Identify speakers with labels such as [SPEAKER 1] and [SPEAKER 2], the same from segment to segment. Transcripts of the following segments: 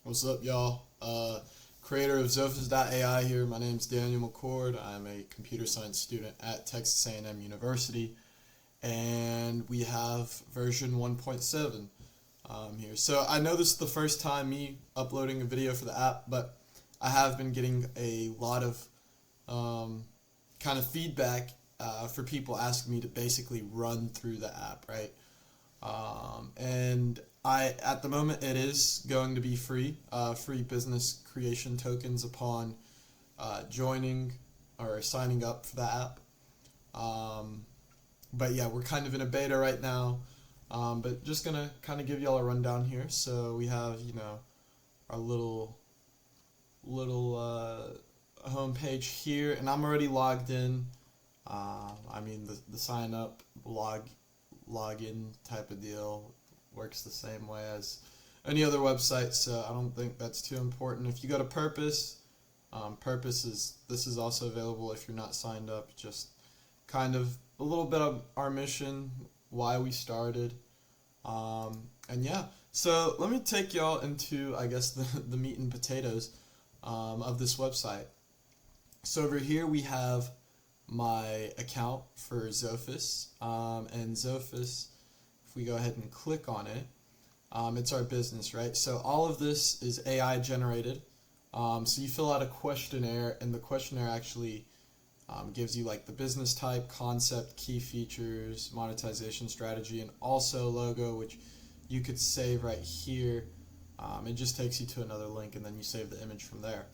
[SPEAKER 1] What's up, y'all? Creator of Zophous.ai here. My name's Daniel McCord. I'm a computer science student at Texas A&M University, and we have version 1.7 here. So I know this is the first time me uploading a video for the app, but I have been getting a lot of kind of feedback for people asking me to basically run through the app, right? And at the moment, it is going to be free, free business creation tokens upon joining or signing up for the app. But yeah, we're kind of in a beta right now. But just gonna kind of give y'all a rundown here. So we have, our little home page here, and I'm already logged in. The sign up login type of deal works the same way as any other website, so I don't think that's too important. If you go to Purpose, this is also available if you're not signed up. Just kind of a little bit of our mission, why we started, and yeah. So let me take y'all into, I guess, the meat and potatoes of this website. So over here we have my account for Zophous, and Zophous, if we go ahead and click on it, it's our business, right? So all of this is AI generated. So you fill out a questionnaire, and the questionnaire actually gives you like the business type, concept, key features, monetization strategy, and also logo, which you could save right here. It just takes you to another link, and then you save the image from there.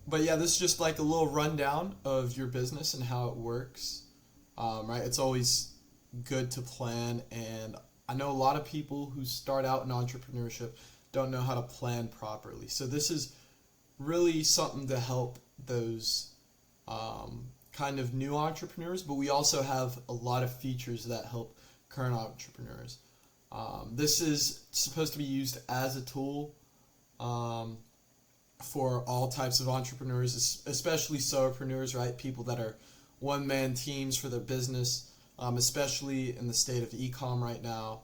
[SPEAKER 1] But yeah, this is just like a little rundown of your business and how it works, right? It's always good to plan, and I know a lot of people who start out in entrepreneurship don't know how to plan properly. So this is really something to help those kind of new entrepreneurs, but we also have a lot of features that help current entrepreneurs. This is supposed to be used as a tool for all types of entrepreneurs, especially solopreneurs, right? People that are one-man teams for their business, especially in the state of e-com right now.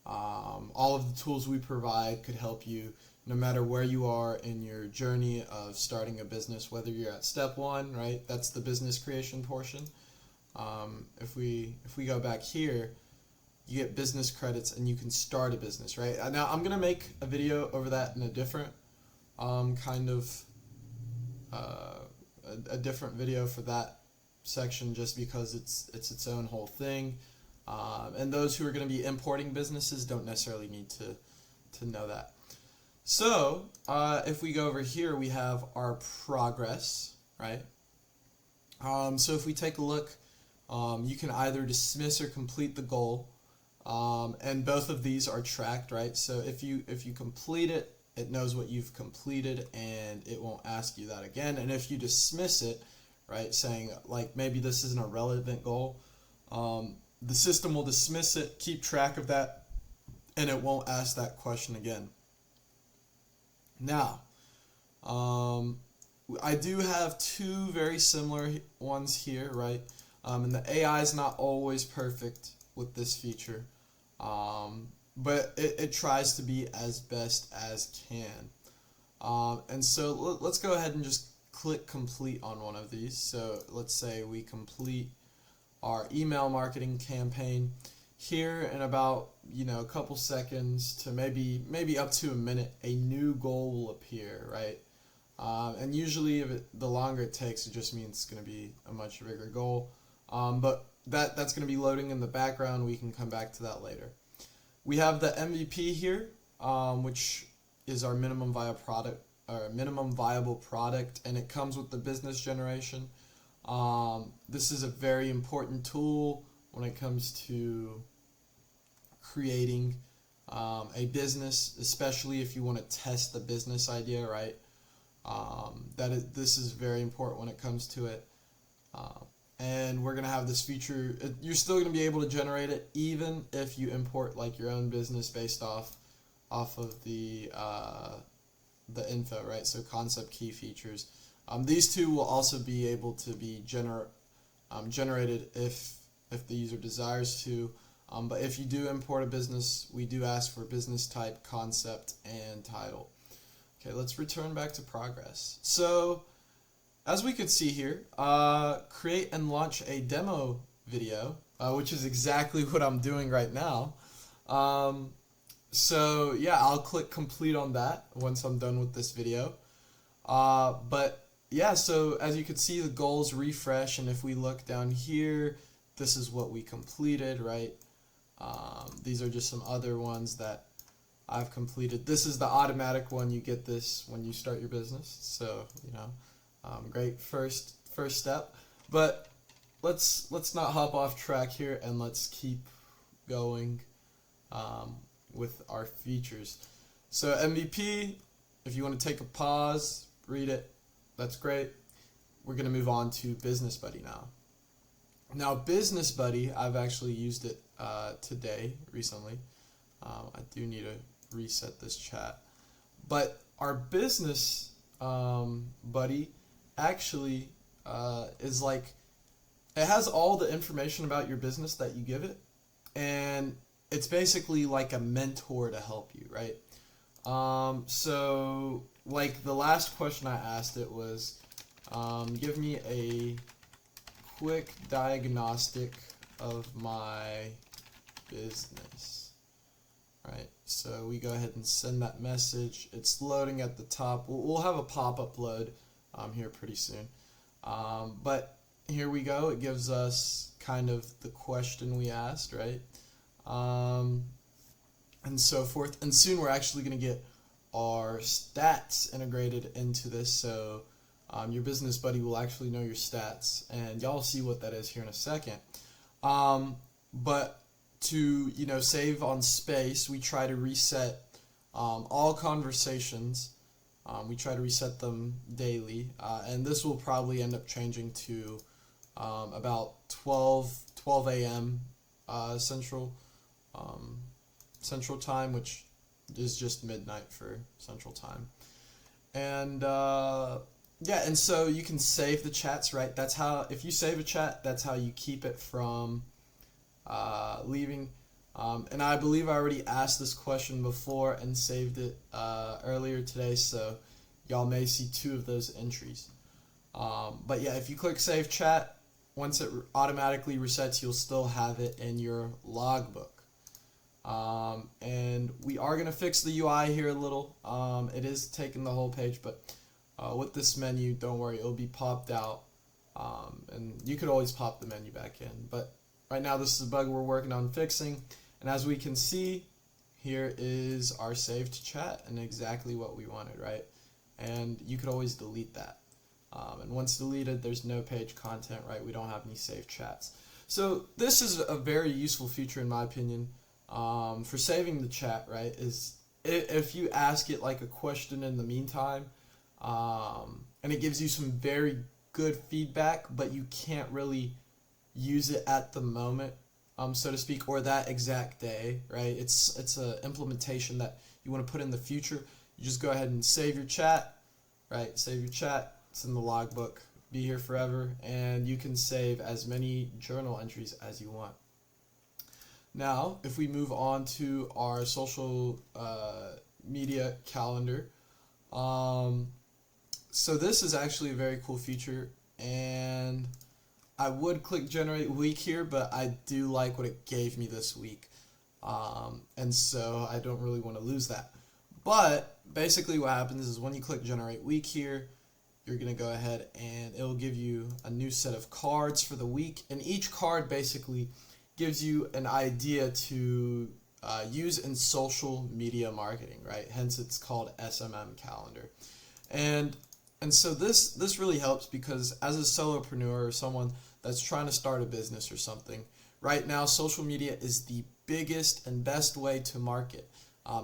[SPEAKER 1] All of the tools we provide could help you no matter where you are in your journey of starting a business, whether you're at step one, right? That's the business creation portion. If we go back here, you get business credits and you can start a business, right? Now I'm gonna make a video over that in a different kind of a different video for that section, just because it's its own whole thing, and those who are going to be importing businesses don't necessarily need to know that. So if we go over here, we have our progress, right? So if we take a look, you can either dismiss or complete the goal, and both of these are tracked, right? So if you complete it, it knows what you've completed and it won't ask you that again. And if you dismiss it, right, saying like maybe this isn't a relevant goal, the system will dismiss it, keep track of that, and it won't ask that question again. Now, I do have two very similar ones here, right? And the AI is not always perfect with this feature. But it tries to be as best as can. And so let's go ahead and just click complete on one of these. So let's say we complete our email marketing campaign. Here in about a couple seconds to maybe up to a minute, a new goal will appear, right? And usually the longer it takes, it just means it's going to be a much bigger goal. But that's going to be loading in the background. We can come back to that later. We have the MVP here, which is our minimum viable product, and it comes with the business generation. This is a very important tool when it comes to creating a business, especially if you want to test the business idea, right? This is very important when it comes to it. And we're going to have this feature. You're still going to be able to generate it even if you import like your own business based off of the info, right? So concept, key features. These two will also be able to be generated if the user desires to. But if you do import a business, we do ask for business type, concept, and title. Okay, let's return back to progress. So, as we could see here, create and launch a demo video, which is exactly what I'm doing right now. So yeah, I'll click complete on that once I'm done with this video. But yeah, so as you can see, the goals refresh, and if we look down here, this is what we completed, right? These are just some other ones that I've completed. This is the automatic one. You get this when you start your business. So, great first step. But let's not hop off track here, and let's keep going with our features. So MVP, if you want to take a pause, read it, that's great. We're going to move on to Business Buddy now. Now, Business Buddy, I've actually used it today, recently. I do need to reset this chat. But our Business Buddy actually is like, it has all the information about your business that you give it, and it's basically like a mentor to help you, right? So, like the last question I asked it was, give me a quick diagnostic of my business, right? So we go ahead and send that message. It's loading at the top. We'll have a pop-up load here pretty soon. But here we go. It gives us kind of the question we asked, right? And so forth. And soon we're actually going to get our stats integrated into this. So your Business Buddy will actually know your stats, and y'all see what that is here in a second. But to save on space, we try to reset all conversations. We try to reset them daily, and this will probably end up changing to about 12 a.m. Central Time, which is just midnight for Central Time. And yeah, and so you can save the chats, right? That's how, if you save a chat, that's how you keep it from leaving. And I believe I already asked this question before and saved it earlier today, so y'all may see 2 of those entries. But yeah, if you click Save Chat, once it automatically resets, you'll still have it in your logbook. And we are going to fix the UI here a little. It is taking the whole page, but with this menu, don't worry, it'll be popped out. And you could always pop the menu back in. But right now, this is a bug we're working on fixing. And as we can see, here is our saved chat and exactly what we wanted, right? And you could always delete that. And once deleted, there's no page content, right? We don't have any saved chats. So this is a very useful feature in my opinion for saving the chat, right? Is if you ask it like a question in the meantime, and it gives you some very good feedback, but you can't really use it at the moment, so to speak, or that exact day, right? It's an implementation that you want to put in the future. You just go ahead and save your chat, right? Save your chat. It's in the logbook. Be here forever, and you can save as many journal entries as you want. Now, if we move on to our social media calendar, so this is actually a very cool feature, and I would click generate week here, but I do like what it gave me this week, and so I don't really want to lose that. But basically what happens is when you click generate week here, you're going to go ahead and it will give you a new set of cards for the week, and each card basically gives you an idea to use in social media marketing, right? Hence it's called SMM calendar. And so this really helps because as a solopreneur or someone that's trying to start a business or something, right now social media is the biggest and best way to market,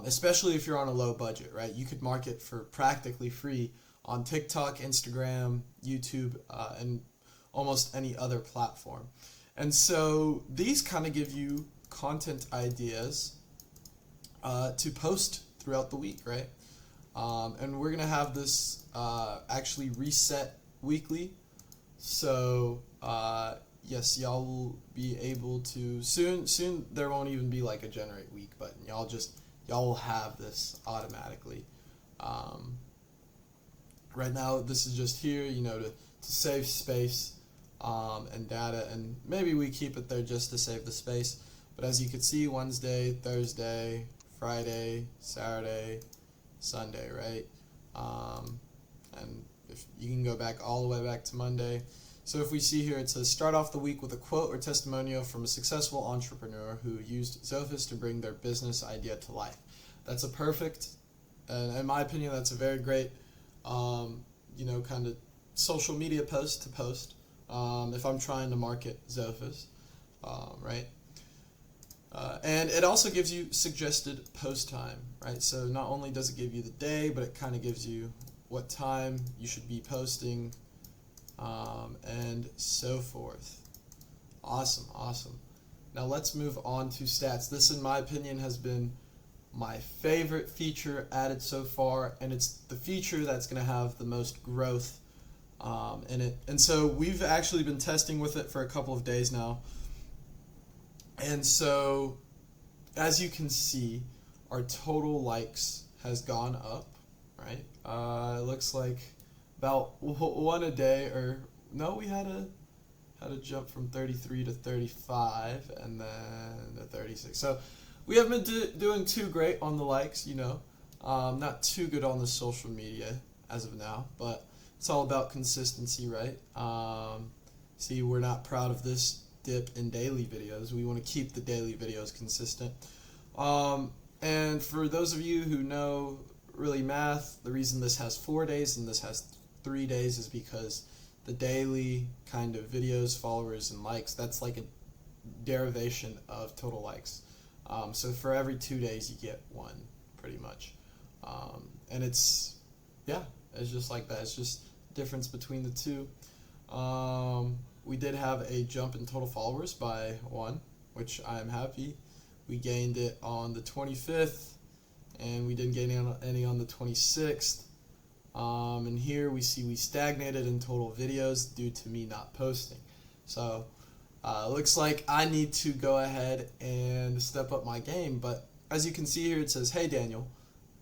[SPEAKER 1] especially if you're on a low budget, right? You could market for practically free on TikTok, Instagram, YouTube, and almost any other platform. And so these kind of give you content ideas to post throughout the week, right? And we're going to have this actually reset weekly. So yes, y'all will be able to, soon there won't even be like a generate week button. Y'all will have this automatically. Um, right now, this is just here, to save space and data, and maybe we keep it there just to save the space. But as you can see, Wednesday, Thursday, Friday, Saturday, Sunday, right? And if you can go back all the way back to Monday. So if we see here, it says start off the week with a quote or testimonial from a successful entrepreneur who used Zophous to bring their business idea to life. That's a perfect, and in my opinion, that's a very great, kind of social media post to post if I'm trying to market Zophous, right? And it also gives you suggested post time, right? So not only does it give you the day, but it kind of gives you what time you should be posting, and so forth. Awesome, awesome. Now let's move on to stats. This, in my opinion, has been my favorite feature added so far, and it's the feature that's going to have the most growth in it. And so we've actually been testing with it for a couple of days now. And so, as you can see, our total likes has gone up, right? It looks like about one a day, or no, we had a jump from 33 to 35, and then to 36. So we haven't been doing too great on the likes, not too good on the social media as of now, but it's all about consistency, right? See, we're not proud of this dip in daily videos. We want to keep the daily videos consistent. And for those of you who know really math, the reason this has 4 days and this has 3 days is because the daily kind of videos, followers, and likes, that's like a derivation of total likes. So for every 2 days you get one, pretty much. And it's just like that. It's just difference between the two. We did have a jump in total followers by 1, which I am happy. We gained it on the 25th, and we didn't gain any on the 26th. And here we see we stagnated in total videos due to me not posting. So it looks like I need to go ahead and step up my game. But as you can see here, it says, "Hey Daniel,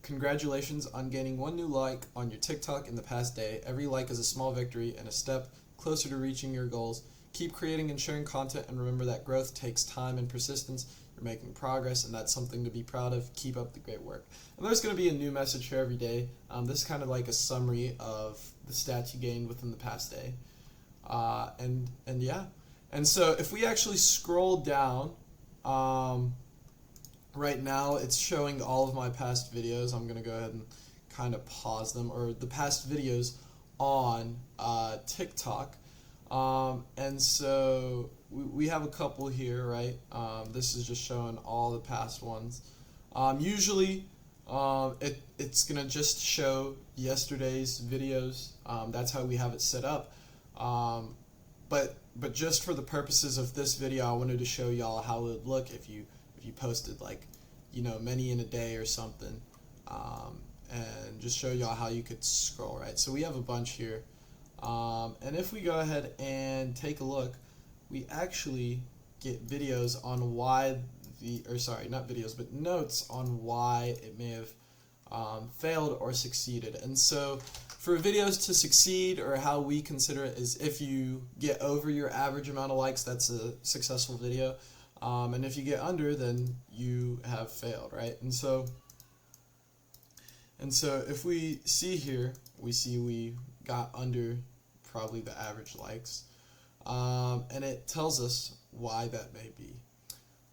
[SPEAKER 1] congratulations on gaining 1 new like on your TikTok in the past day. Every like is a small victory and a step closer to reaching your goals. Keep creating and sharing content, and remember that growth takes time and persistence. You're making progress, and that's something to be proud of. Keep up the great work." And there's going to be a new message here every day. This is kind of like a summary of the stats you gained within the past day. And yeah. And so if we actually scroll down, right now it's showing all of my past videos. I'm going to go ahead and kind of pause them, or the past videos on TikTok. And so we have a couple here, right? This is just showing all the past ones. Usually it's going to just show yesterday's videos. That's how we have it set up. But just for the purposes of this video, I wanted to show y'all how it would look if you posted many in a day or something. And just show y'all how you could scroll, right? So we have a bunch here. And if we go ahead and take a look, we actually get videos on why not videos, but notes on why it may have failed or succeeded. And so for videos to succeed, or how we consider it, is if you get over your average amount of likes, that's a successful video. And if you get under, then you have failed, right? And so if we see here, we got under probably the average likes, and it tells us why that may be.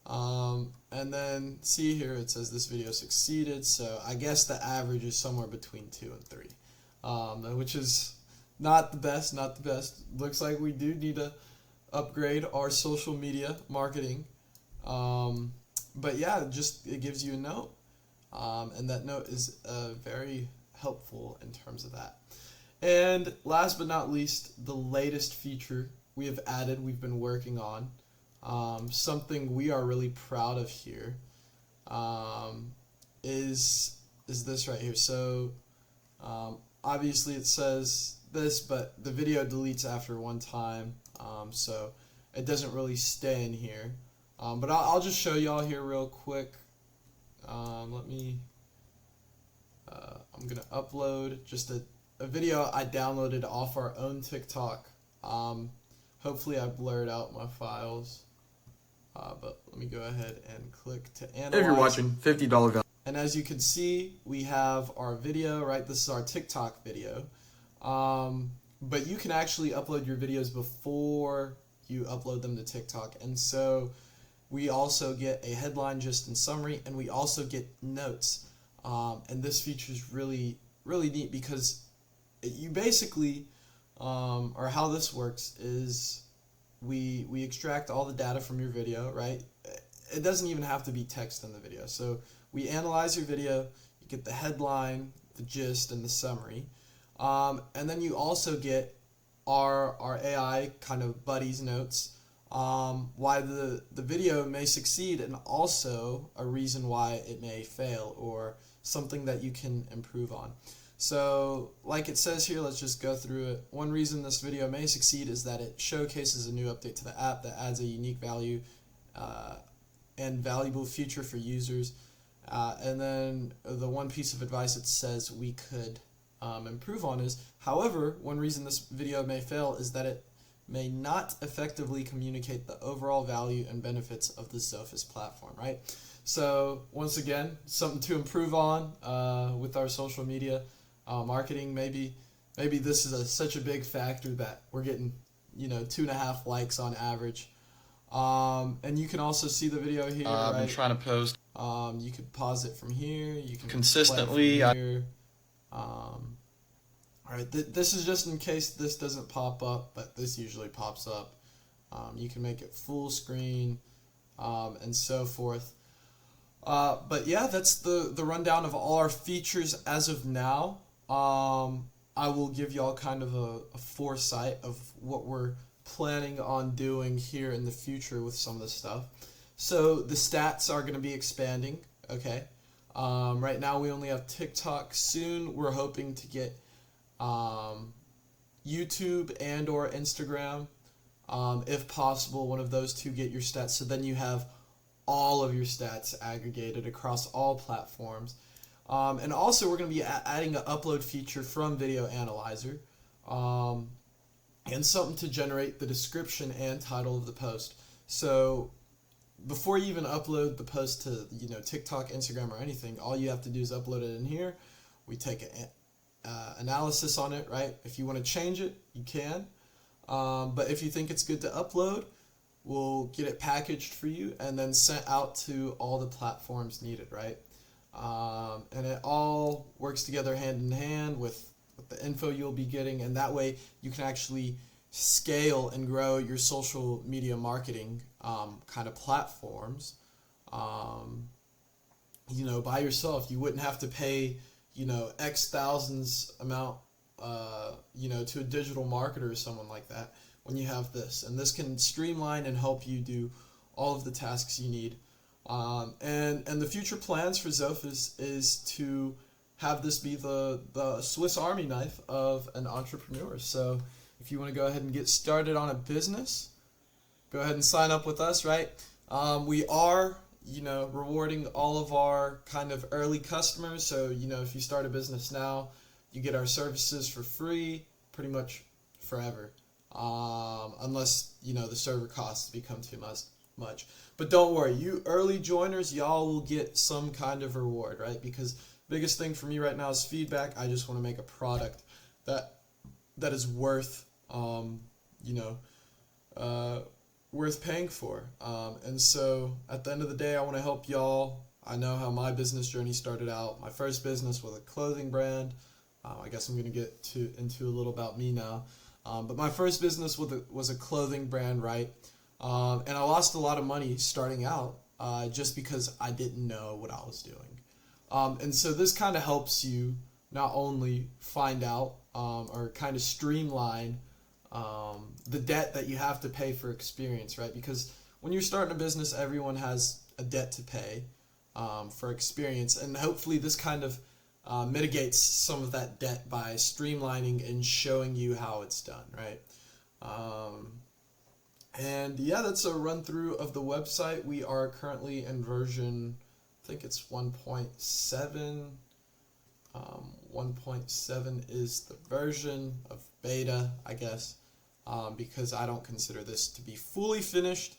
[SPEAKER 1] And then see here, it says this video succeeded, so I guess the average is somewhere between 2 and 3, which is not the best. Looks like we do need to upgrade our social media marketing. But yeah, it gives you a note. And that note is very helpful in terms of that. And last but not least, the latest feature we have added, we've been working on, something we are really proud of here, is this right here. So obviously it says this, but the video deletes after one time, so it doesn't really stay in here. But I'll just show y'all here real quick. I'm I'm gonna upload just a video I downloaded off our own TikTok. Hopefully I blurred out my files, but let me go ahead and click to analyze.
[SPEAKER 2] If you're watching, $50 value.
[SPEAKER 1] And as you can see, we have our video, right? This is our TikTok video. But you can actually upload your videos before you upload them to TikTok. And so we also get a headline, gist, and summary, and we also get notes. And this feature is really, really neat because you basically, or how this works is we extract all the data from your video, right? It doesn't even have to be text in the video. So we analyze your video, you get the headline, the gist, and the summary. And then you also get our AI kind of buddies notes, why the video may succeed, and also a reason why it may fail or something that you can improve on. So like it says here, let's just go through it. One reason this video may succeed is that it showcases a new update to the app that adds a unique value and valuable feature for users. And then the one piece of advice it says we could improve on is, however, one reason this video may fail is that it may not effectively communicate the overall value and benefits of the Zophous platform, right? So once again, something to improve on with our social media marketing. Maybe this is such a big factor that we're getting 2.5 likes on average. And you can also see the video here.
[SPEAKER 2] I've been
[SPEAKER 1] right?
[SPEAKER 2] trying to post.
[SPEAKER 1] You could pause it from here. You can
[SPEAKER 2] Consistently.
[SPEAKER 1] play it from here. All right, this is just in case this doesn't pop up, but this usually pops up. You can make it full screen and so forth. But yeah, that's the rundown of all our features as of now. I will give y'all kind of a foresight of what we're planning on doing here in the future with some of this stuff. So the stats are going to be expanding, okay? Right now we only have TikTok. Soon we're hoping to get YouTube and or Instagram. If possible, one of those two, get your stats. So then you have all of your stats aggregated across all platforms. And also we're going to be adding an upload feature from Video Analyzer. And something to generate the description and title of the post. So before you even upload the post to TikTok, Instagram, or anything, all you have to do is upload it in here. We take an analysis on it, right? If you want to change it, you can. But if you think it's good to upload, we'll get it packaged for you and then sent out to all the platforms needed, right? And it all works together hand in hand with the info you'll be getting, and that way you can actually scale and grow your social media marketing kind of platforms by yourself. You wouldn't have to pay X thousands amount to a digital marketer or someone like that when you have this, and this can streamline and help you do all of the tasks you need. And the future plans for Zophous is to have this be the Swiss Army knife of an entrepreneur. So if you want to go ahead and get started on a business, go ahead and sign up with us, right? We are, rewarding all of our kind of early customers. So, if you start a business now, you get our services for free pretty much forever. Unless, the server costs become too much. But don't worry, you early joiners, y'all will get some kind of reward, right? Because biggest thing for me right now is feedback. I just want to make a product that is worth, worth paying for. And so at the end of the day, I want to help y'all. I know how my business journey started out. My first business was a clothing brand. I guess I'm going to get into a little about me now. But my first business was a clothing brand, right? And I lost a lot of money starting out just because I didn't know what I was doing. And so this kind of helps you not only find out or kind of streamline the debt that you have to pay for experience, right? Because when you're starting a business, everyone has a debt to pay for experience. And hopefully this kind of mitigates some of that debt by streamlining and showing you how it's done, right? And yeah, that's a run through of the website. We are currently in version, I think it's 1.7. 1.7 is the version of beta, I guess, because I don't consider this to be fully finished.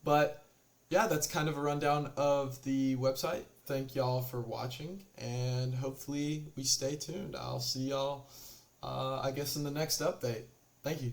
[SPEAKER 1] But yeah, that's kind of a rundown of the website. Thank y'all for watching, and hopefully we stay tuned. I'll see y'all, I guess, in the next update. Thank you.